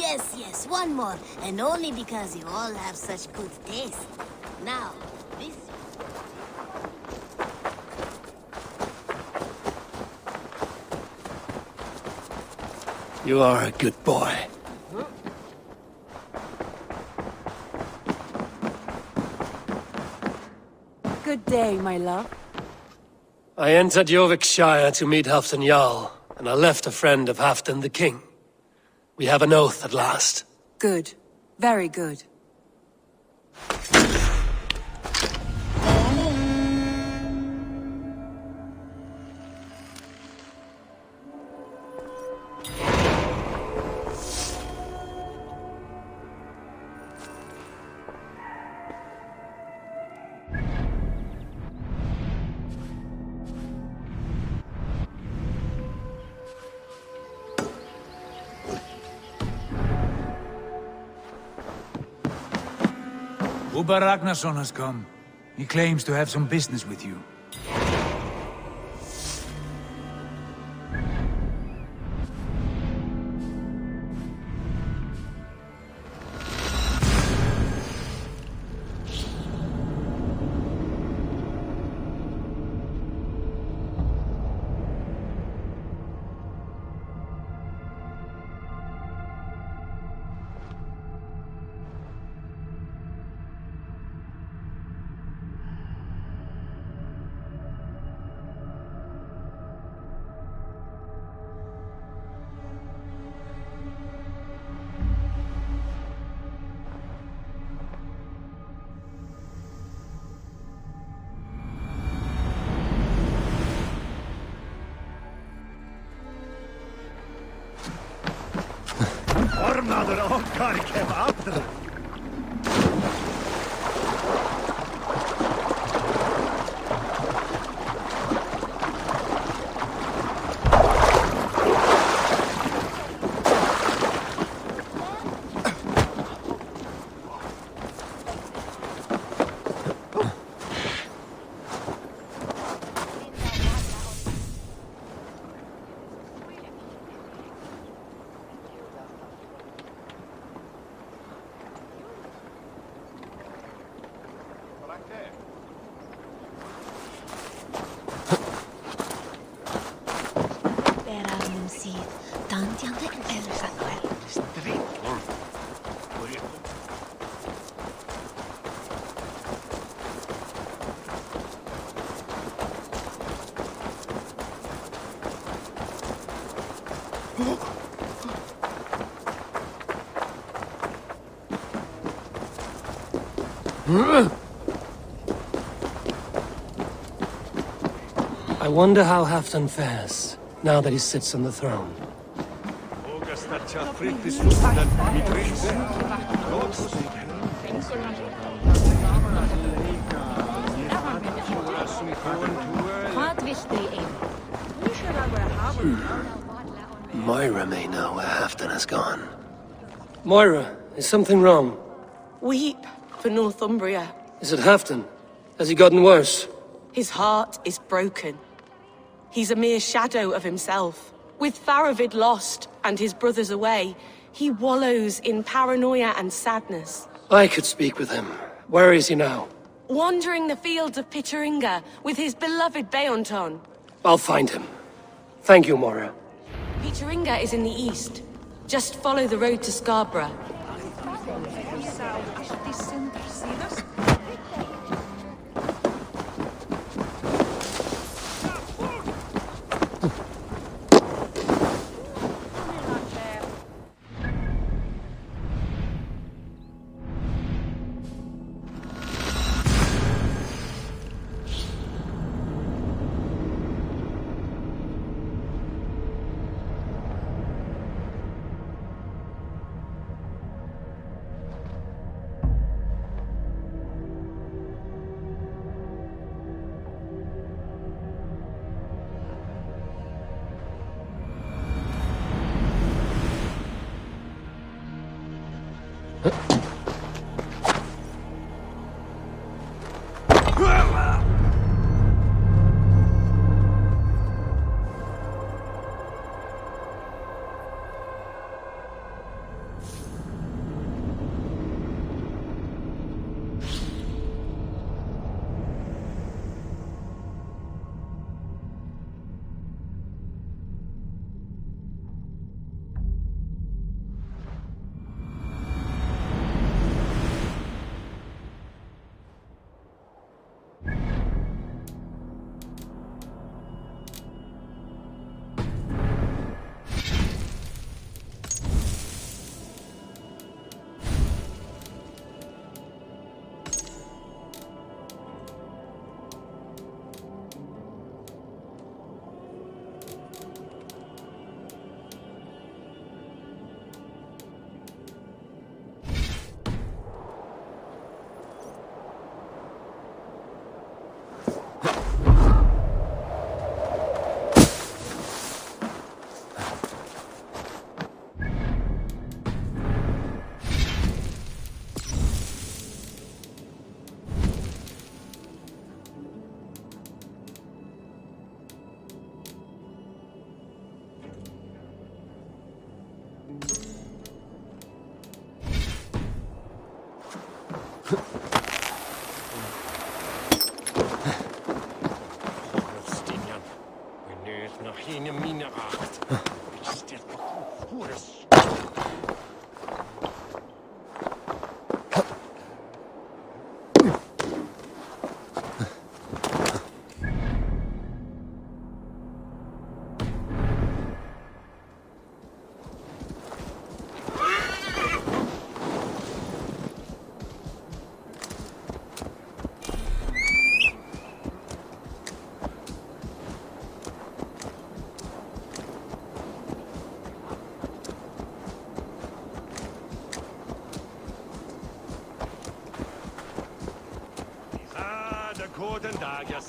Yes, one more. And only because you all have such good taste. Now, this... You are a good boy. Good day, my love. I entered Yorkshire to meet Halfdan Jarl, and I left a friend of Halfdan the King. We have an oath at last. Good. Very good. Uber Ragnarsson has come. He claims to have some business with you. I wonder how Halfdan fares, now that he sits on the throne. Moira may know where Halfdan has gone. Moira, is something wrong? Weep for Northumbria. Is it Halfdan? Has he gotten worse? His heart is broken. He's a mere shadow of himself. With Faravid lost and his brothers away, he wallows in paranoia and sadness. I could speak with him. Where is he now? Wandering the fields of Pittaringa with his beloved Beonton. I'll find him. Thank you, Moira. Pittaringa is in the east. Just follow the road to Scarborough. Guten dagen.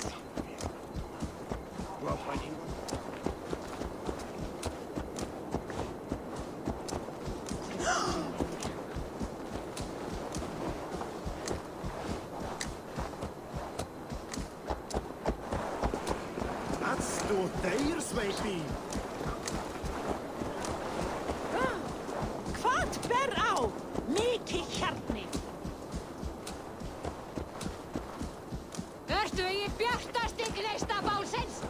That's the deir, Sweetie. Hvað ber á? Mikið hjarni. Vertu í bjartasti gneista bálsins!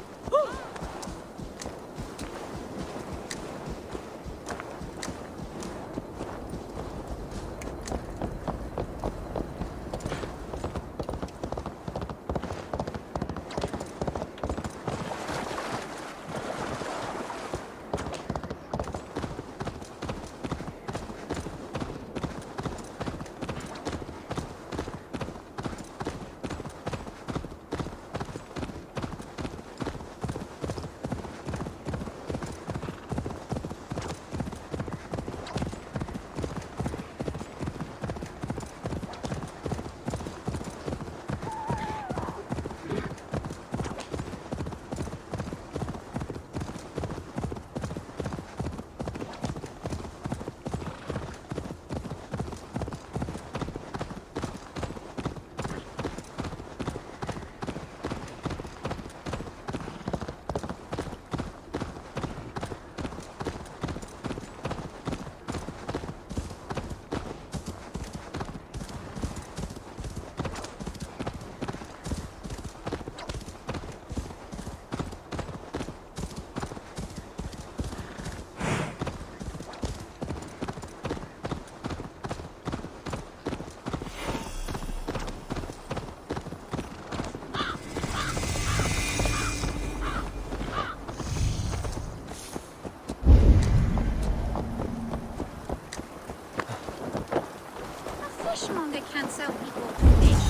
Fishmonger can't sell people fish.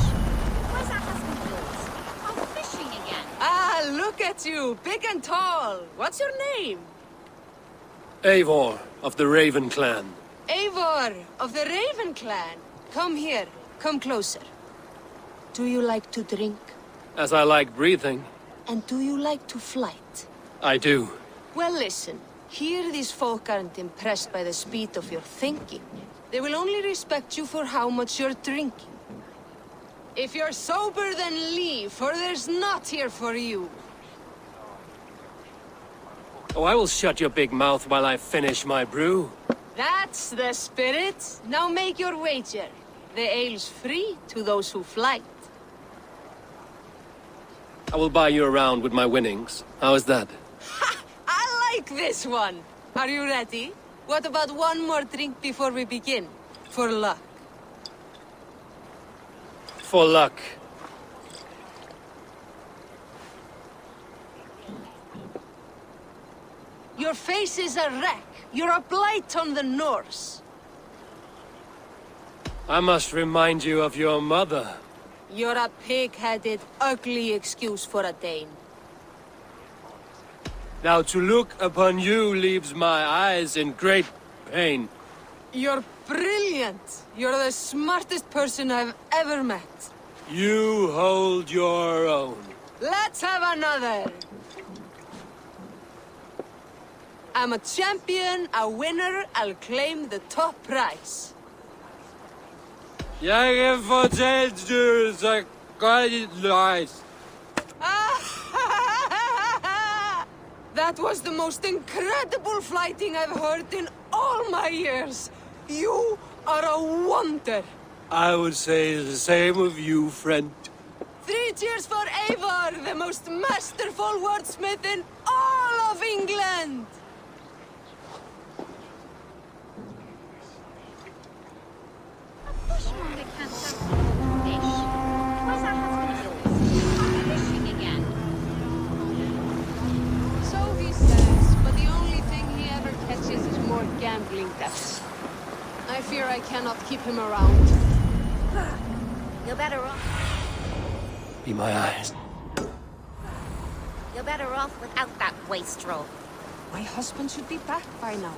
Where's our husband of yours? I'm fishing again. Ah, look at you, big and tall. What's your name? Eivor of the Raven clan. Eivor of the Raven clan. Come here, come closer. Do you like to drink? As I like breathing, And do you like to flight? I do. Well, listen. Here these folk aren't impressed by the speed of your thinking. They will only respect you for how much you're drinking. If you're sober, then leave, for there's naught here for you. Oh, I will shut your big mouth while I finish my brew. That's the spirit. Now make your wager. The ale's free to those who flight. I will buy you around with my winnings. How is that? Ha! I like this one. Are you ready? What about one more drink before we begin? For luck. For luck. Your face is a wreck. You're a blight on the Norse. I must remind you of your mother. You're a pig-headed, ugly excuse for a Dane. Now to look upon you leaves my eyes in great pain. You're brilliant. You're the smartest person I've ever met. You hold your own. Let's have another. I'm a champion, a winner. I'll claim the top prize. Jeg fortalt du så godt løs. That was the most incredible fighting I've heard in all my years. You are a wonder. I would say the same of you, friend. 3 cheers for Eivor, the most masterful wordsmith in all of England! A fishmonger can't sell people fish. Where's that husband of yours? Off fishing again. So he says, but the only thing he ever catches is more gambling debts. I fear I cannot keep him around. You're better off. Be my eyes. You're better off without that wastrel. My husband should be back by now.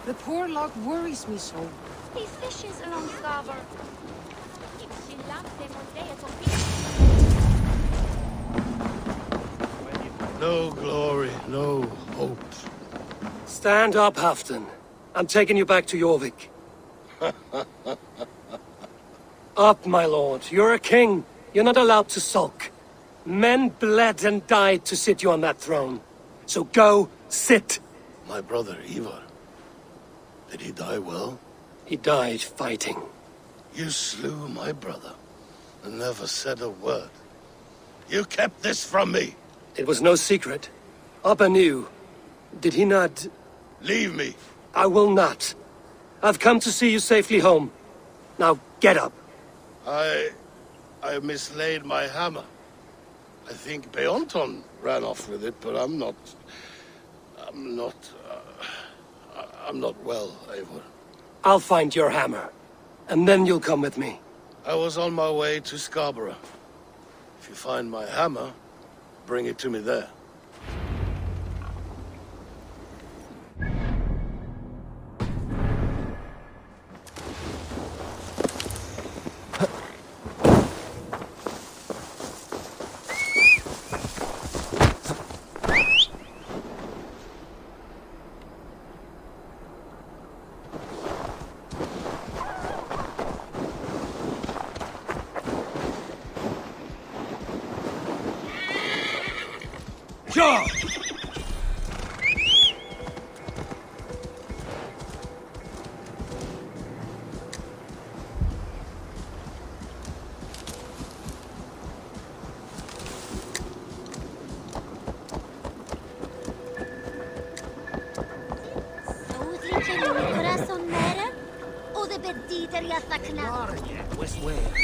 The poor log worries me so. He fishes along Scarborough. No glory, no hope. Stand up, Halfdan. I'm taking you back to Jorvik. Up, my lord. You're a king. You're not allowed to sulk. Men bled and died to sit you on that throne. So go, sit. My brother Ivar. Did he die well? He died fighting. You slew my brother and never said a word. You kept this from me. It was no secret. Abba knew. Did he not? Leave me. I will not. I've come to see you safely home. Now, get up. I mislaid my hammer. I think Beonton ran off with it, but I'm not well, Eivor. I'll find your hammer. And then you'll come with me. I was on my way to Scarborough. If you find my hammer, bring it to me there. Sure! West Wales.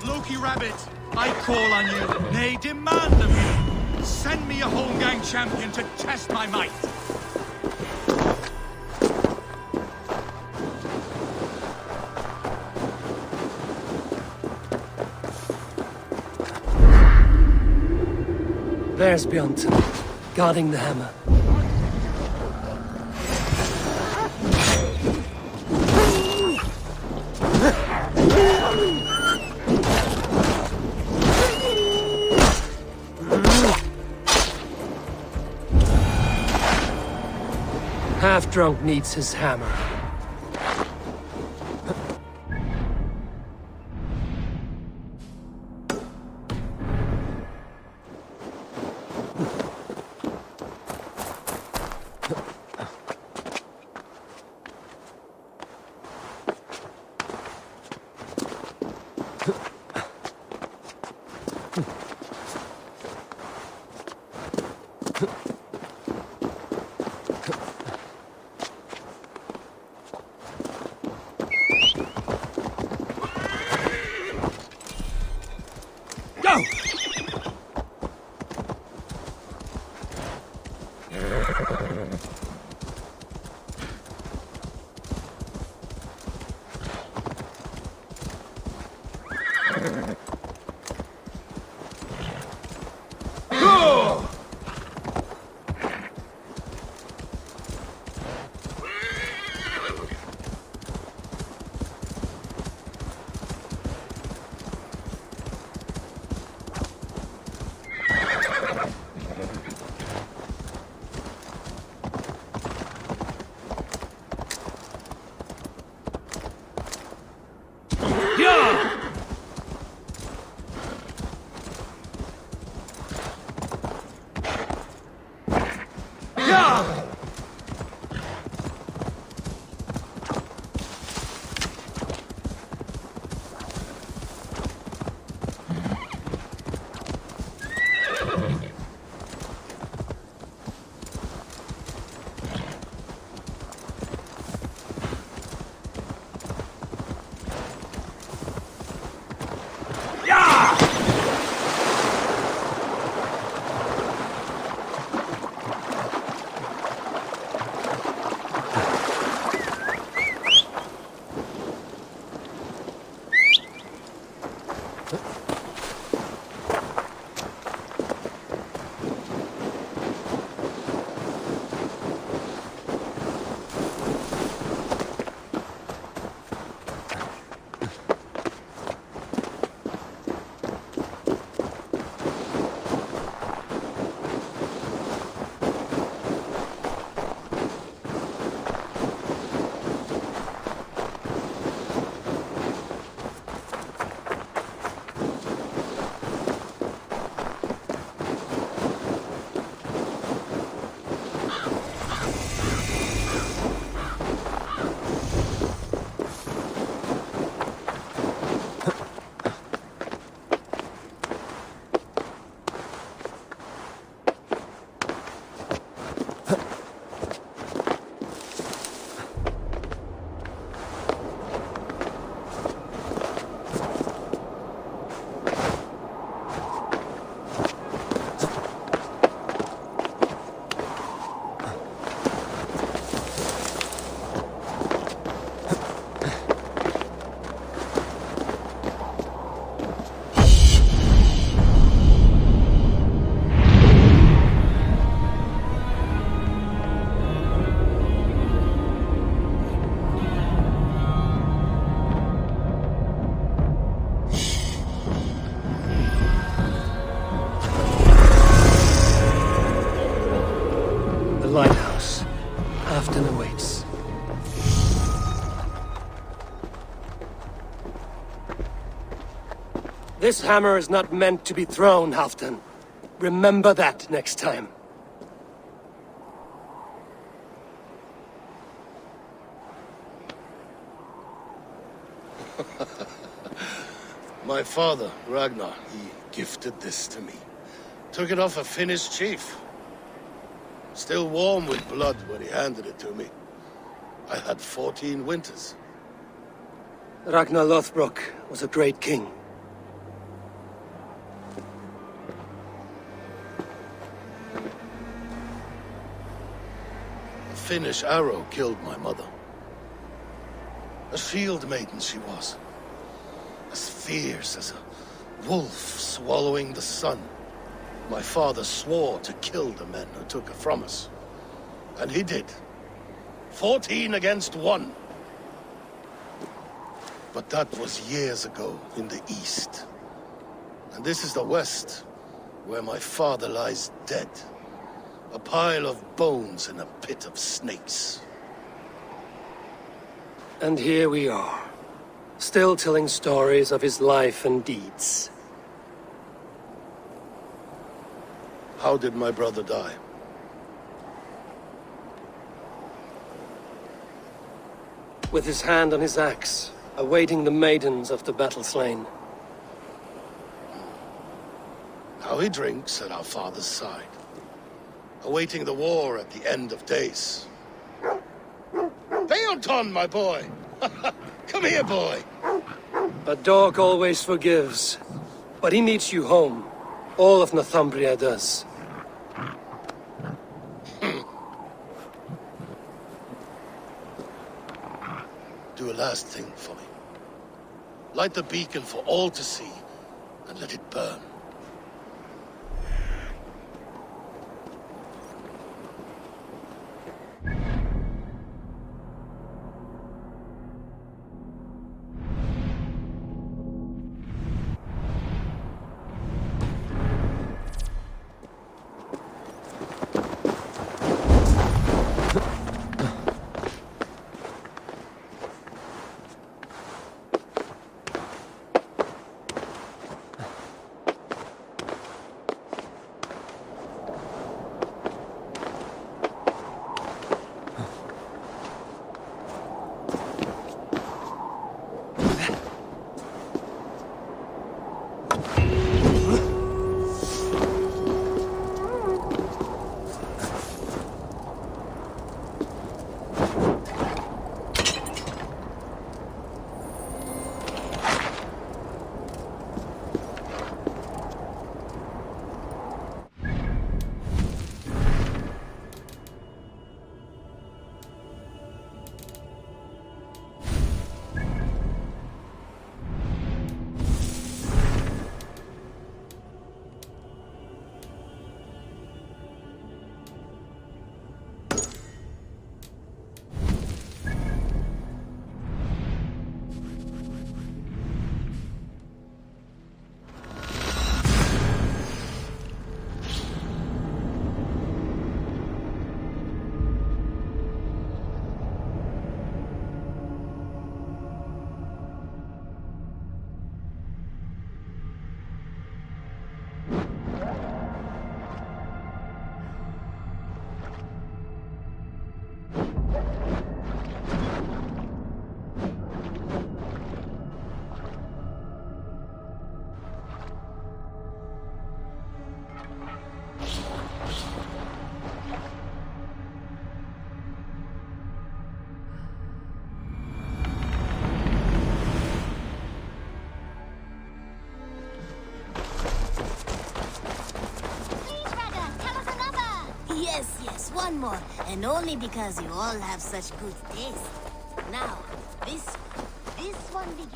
Loki Rabbit, I call on you, nay, demand of you. Send me a Holmgang champion to test my might. There's Bjornton, guarding the hammer. Half-drunk needs his hammer. awaits. This hammer is not meant to be thrown, Halfdan. Remember that next time. My father, Ragnar, he gifted this to me. Took it off a Finnish chief. Still warm with blood when he handed it to me. I had 14 winters. Ragnar Lothbrok was a great king. A Finnish arrow killed my mother. A shield maiden she was. As fierce as a wolf swallowing the sun. My father swore to kill the men who took her from us. And he did. 14 against 1. But that was years ago in the east. And this is the west, where my father lies dead. A pile of bones in a pit of snakes. And here we are, still telling stories of his life and deeds. How did my brother die? With his hand on his axe, awaiting the maidens of the battle slain. How he drinks at our father's side. Awaiting the war at the end of days. Beonton, my boy! Come here, boy! A dog always forgives, but he needs you home. All of Northumbria does. Do a last thing for me. Light the beacon for all to see, and let it burn. Yes, one more. And only because you all have such good taste. Now, this one begins.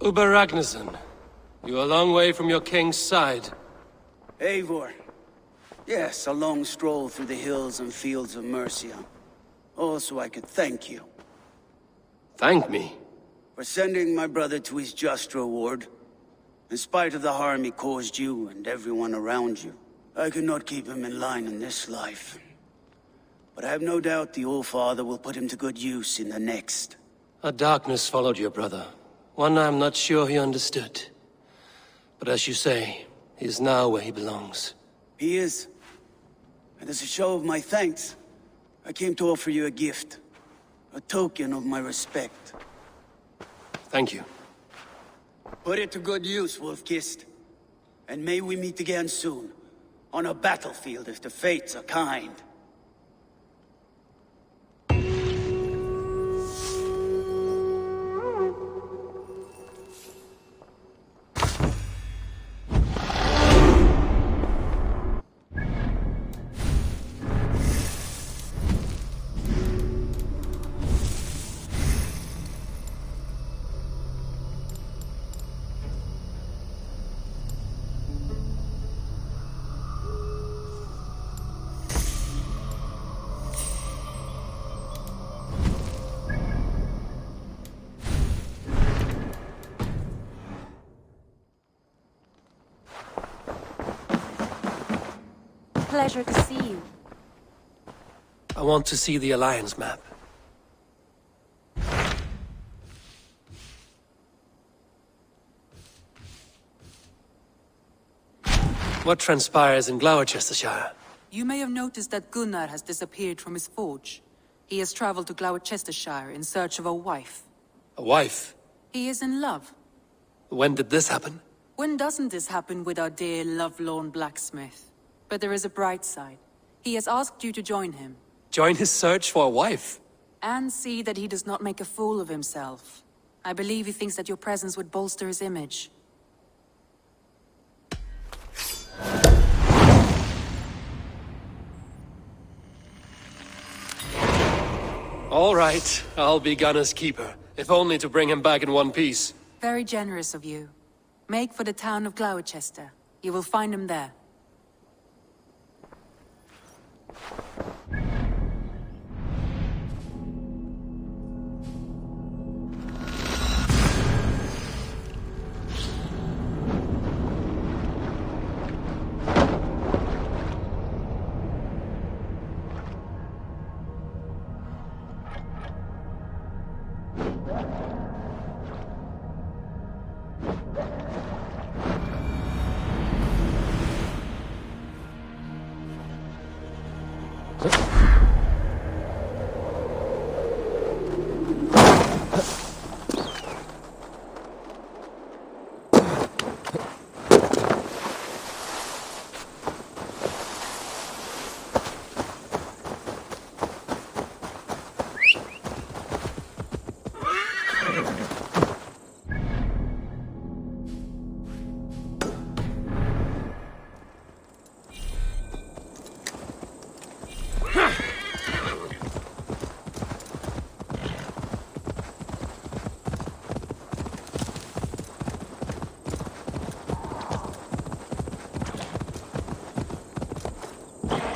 Uber Ragnarsson, you're a long way from your king's side. Eivor. Yes, a long stroll through the hills and fields of Mercia. Also, I could thank you. Thank me? For sending my brother to his just reward. In spite of the harm he caused you and everyone around you, I could not keep him in line in this life. But I have no doubt the All-Father will put him to good use in the next. A darkness followed your brother. One I'm not sure he understood. But as you say, he is now where he belongs. He is. And as a show of my thanks, I came to offer you a gift. A token of my respect. Thank you. Put it to good use, Wolf-Kissed. And may we meet again soon. On a battlefield if the fates are kind. Pleasure to see you. I want to see the Alliance map. What transpires in Gloucestershire? You may have noticed that Gunnar has disappeared from his forge. He has traveled to Gloucestershire in search of a wife. A wife? He is in love. When did this happen? When doesn't this happen with our dear lovelorn blacksmith? But there is a bright side. He has asked you to join him. Join his search for a wife? And see that he does not make a fool of himself. I believe he thinks that your presence would bolster his image. All right, I'll be Gunner's keeper, if only to bring him back in one piece. Very generous of you. Make for the town of Gloucester. You will find him there.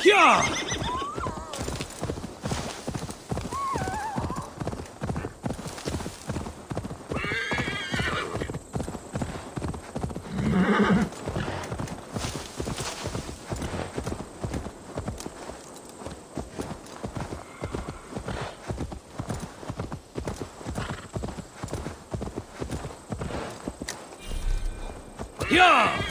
Yeah! Yeah!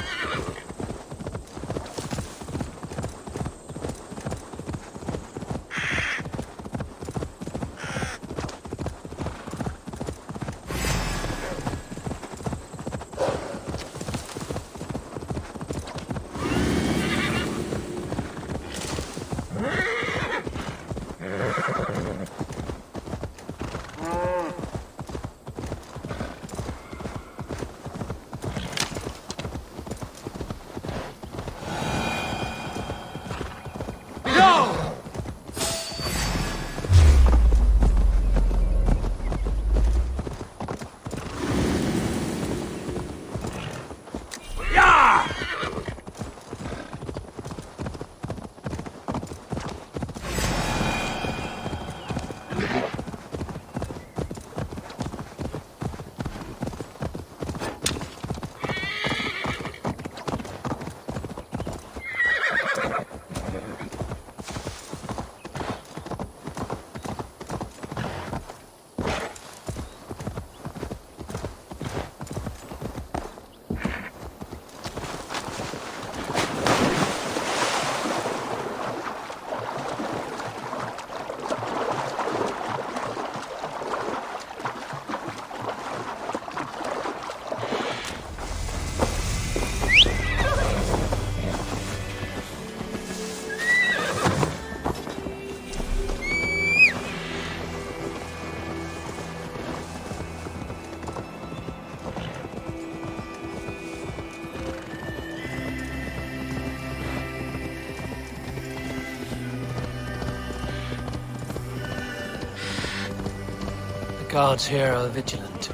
The guards here are vigilant.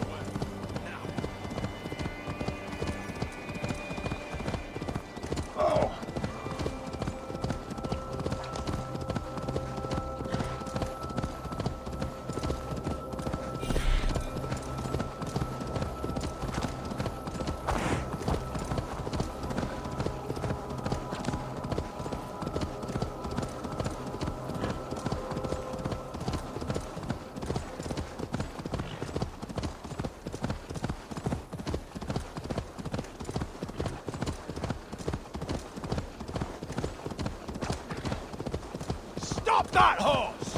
Stop that horse!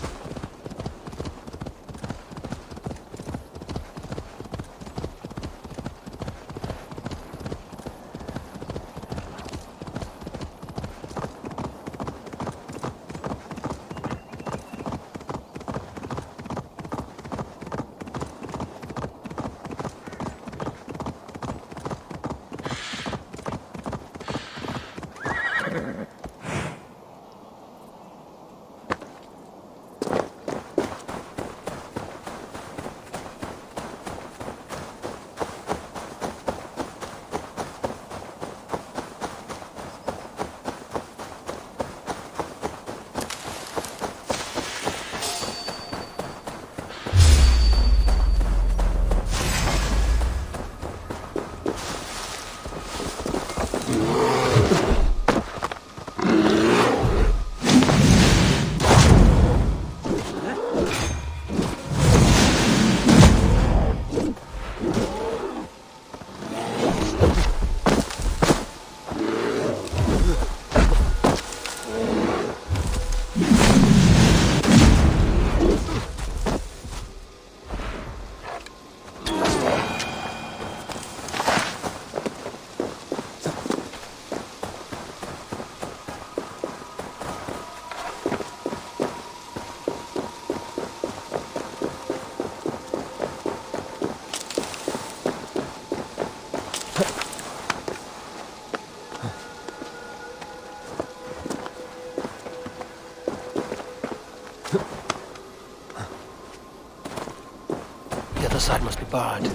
other side must be barred.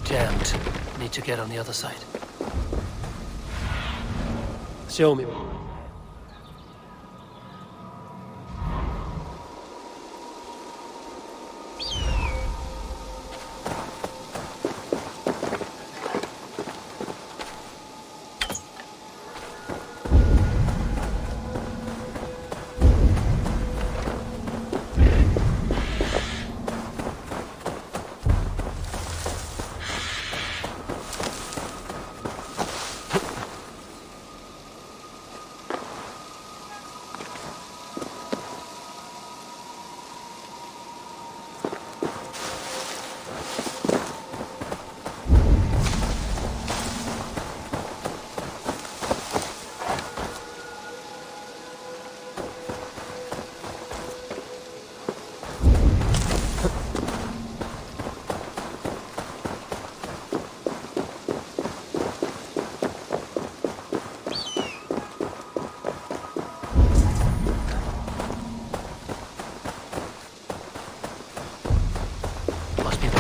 Jammed. Need to get on the other side. Show me.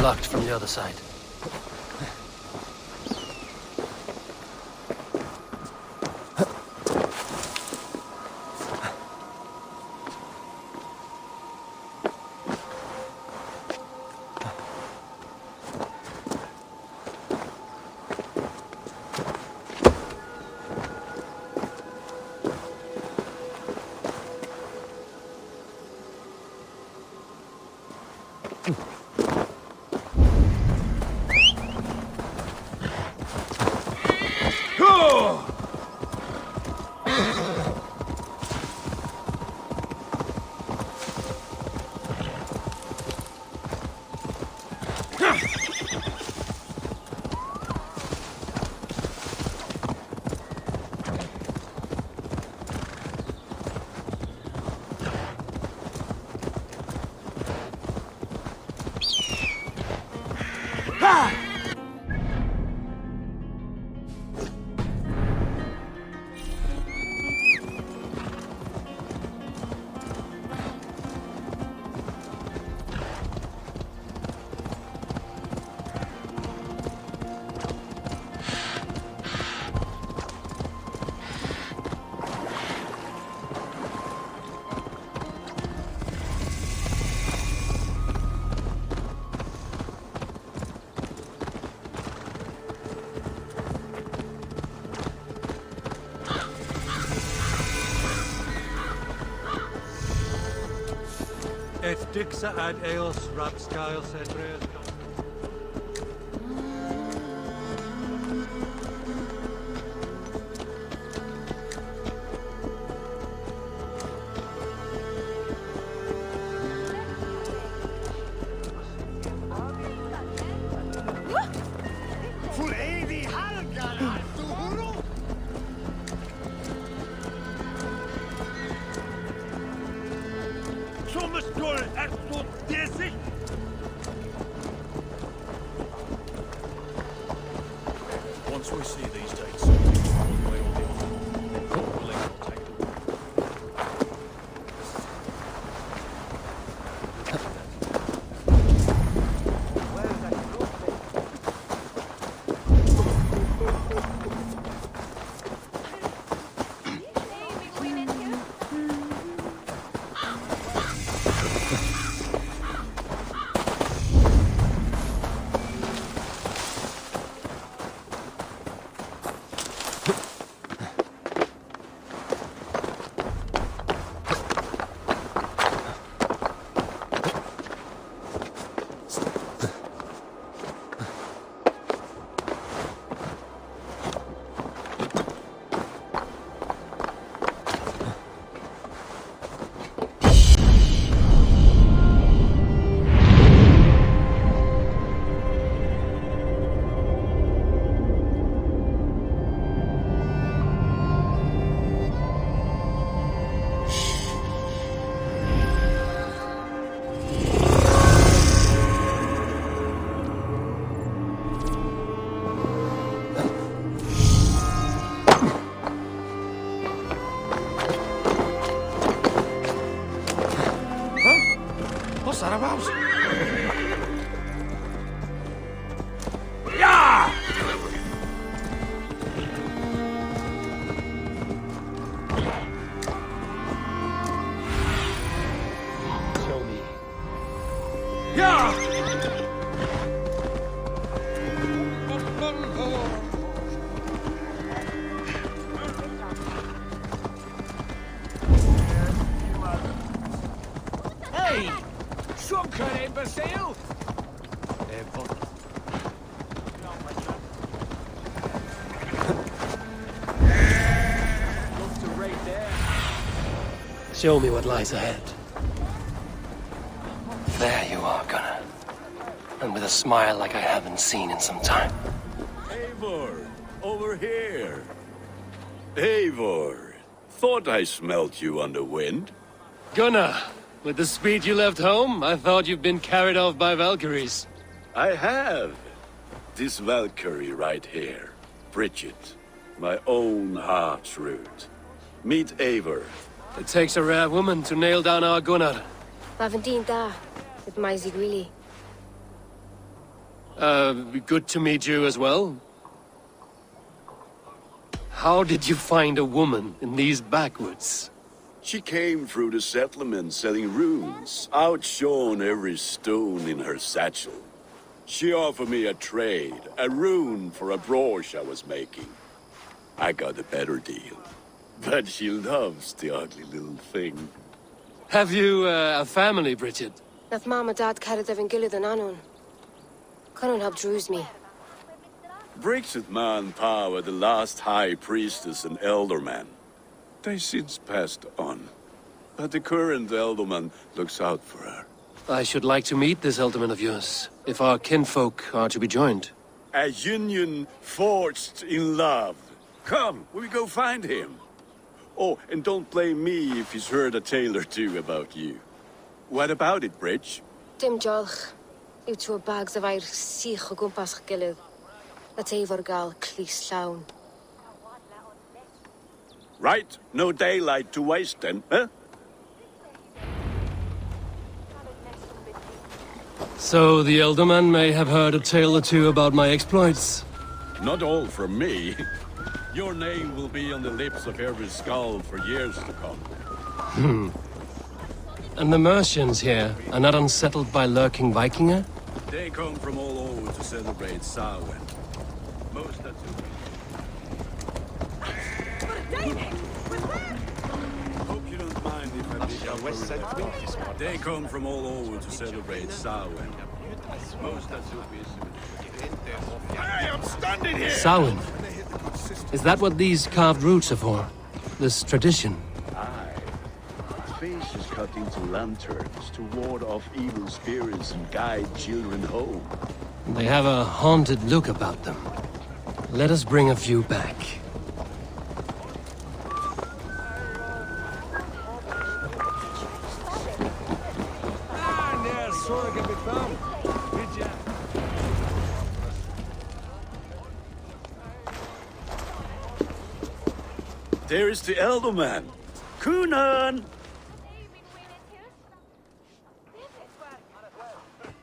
Blocked from the other side. Et dixa ad eos rapscale sedres. Full evi halgar Arturo. Thomas Doll er så desig. Once we see these dates, we will take the What's that about? Yeah! Show me. Yeah! Hey! Shrunken imbecile! Love to raid there. Show me what lies ahead. There you are, Gunnar. And with a smile like I haven't seen in some time. Eivor, over here. Eivor, thought I smelt you on the wind. Gunnar, with the speed you left home, I thought you've been carried off by Valkyries. I have. This Valkyrie right here, Bridget, my own heart's root. Meet Eivor. It takes a rare woman to nail down our Gunnar. Lavendine da, with Maisy Greeley. Good to meet you as well. How did you find a woman in these backwoods? She came through the settlement selling runes, outshone every stone in her satchel. She offered me a trade, a rune for a brooch I was making. I got a better deal. But she loves the ugly little thing. Have you a family, Bridget? Nath Mama Dad carried Evan Gillid and Anon. Conan helped druise me. Bridget Man Pa were the last high priestess and elderman. They since passed on. But the current elderman looks out for her. I should like to meet this elderman of yours, if our kinfolk are to be joined. A union forged in love. Come, we go find him. Oh, and don't blame me if he's heard a tale or two about you. What about it, Bridge? Dim jolch. Yw tŵ bags of air sych o gwmpas ych gilydd. A teifr gael clis llawn. Right, no daylight to waste then, huh? So the elderman may have heard a tale or two about my exploits. Not all from me. Your name will be on the lips of every skull for years to come. And the Mercians here are not unsettled by lurking Vikinger? They come from all over to celebrate Samhain. Most are too. Hope you don't mind if I dig up a little. They come from all over to celebrate Samhain. Most are too busy. Hey, I'm standing here! Samhain. Is that what these carved roots are for? This tradition? Aye. Fish is cut into lanterns to ward off evil spirits and guide children home. They have a haunted look about them. Let us bring a few back. There is the Elderman. Kunan!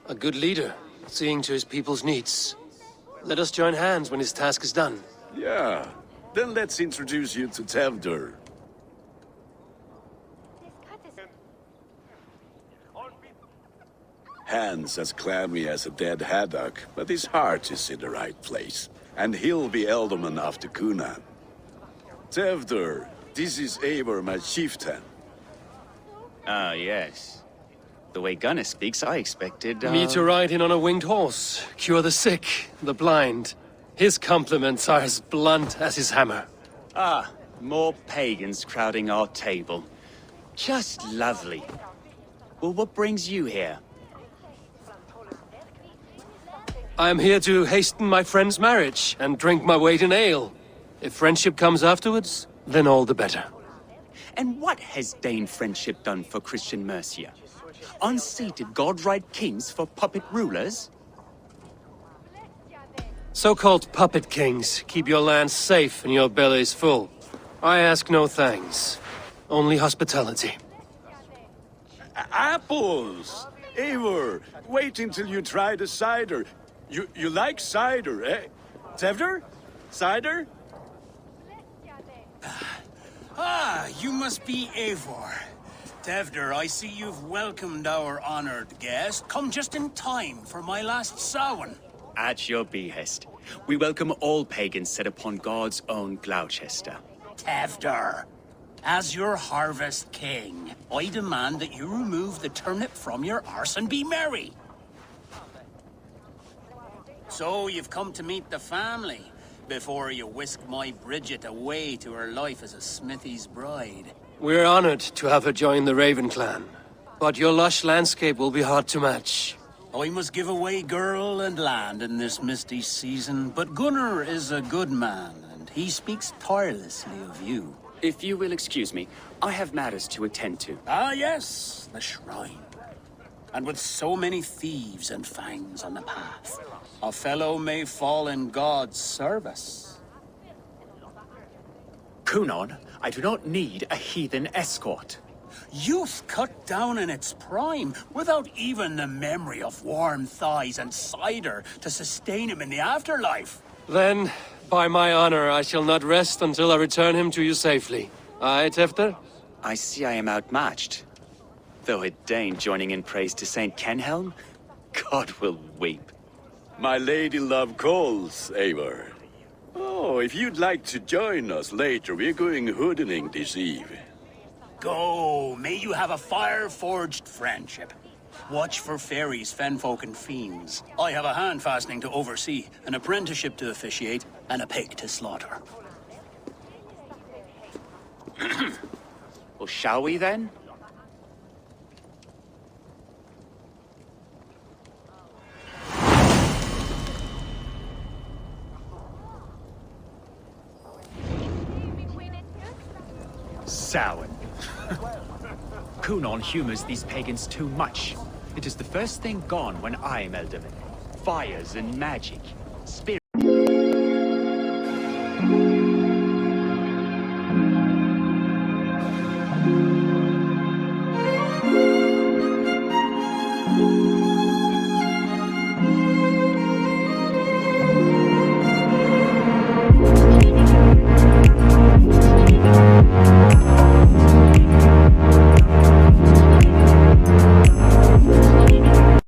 A good leader, seeing to his people's needs. Let us join hands when his task is done. Yeah. Then let's introduce you to Tevdur. Hands as clammy as a dead haddock, but his heart is in the right place. And he'll be Elderman after Kunan. Tevdur, this is Eivor, my chieftain. Ah, yes. The way Gunnar speaks, I expected, Me to ride in on a winged horse, cure the sick, the blind. His compliments are as blunt as his hammer. Ah, more pagans crowding our table. Just lovely. Well, what brings you here? I am here to hasten my friend's marriage and drink my weight in ale. If friendship comes afterwards, then all the better. And what has Dane friendship done for Christian Mercia? Unseated godright kings for puppet rulers? So-called puppet kings keep your lands safe and your bellies full. I ask no thanks, only hospitality. Apples! Eivor, wait until you try the cider. You like cider, eh? Tevder? Cider? Ah, you must be Eivor. Tevder, I see you've welcomed our honored guest. Come just in time for my last Samhain. At your behest. We welcome all pagans set upon God's own Gloucester. Tevder, as your harvest king, I demand that you remove the turnip from your arse and be merry. So you've come to meet the family before you whisk my Bridget away to her life as a smithy's bride. We're honored to have her join the Raven clan, but your lush landscape will be hard to match. I must give away girl and land in this misty season, but Gunnar is a good man, and he speaks tirelessly of you. If you will excuse me, I have matters to attend to. Ah, yes, the shrine. And with so many thieves and fangs on the path, a fellow may fall in God's service. Kunon, I do not need a heathen escort. Youth cut down in its prime, without even the memory of warm thighs and cider to sustain him in the afterlife. Then, by my honor, I shall not rest until I return him to you safely. Aye, Tefter? I see I am outmatched. Though a Dane joining in praise to Saint Kenhelm, God will weep. My lady love calls, Eivor. Oh, if you'd like to join us later, we're going hoodening this eve. Go, may you have a fire-forged friendship. Watch for fairies, fenfolk, and fiends. I have a hand fastening to oversee, an apprenticeship to officiate, and a pig to slaughter. Well, shall we then? Samhain. Kunon humors these pagans too much. It is the first thing gone when I'm Elderman. Fires and magic. Spirit. Thank you.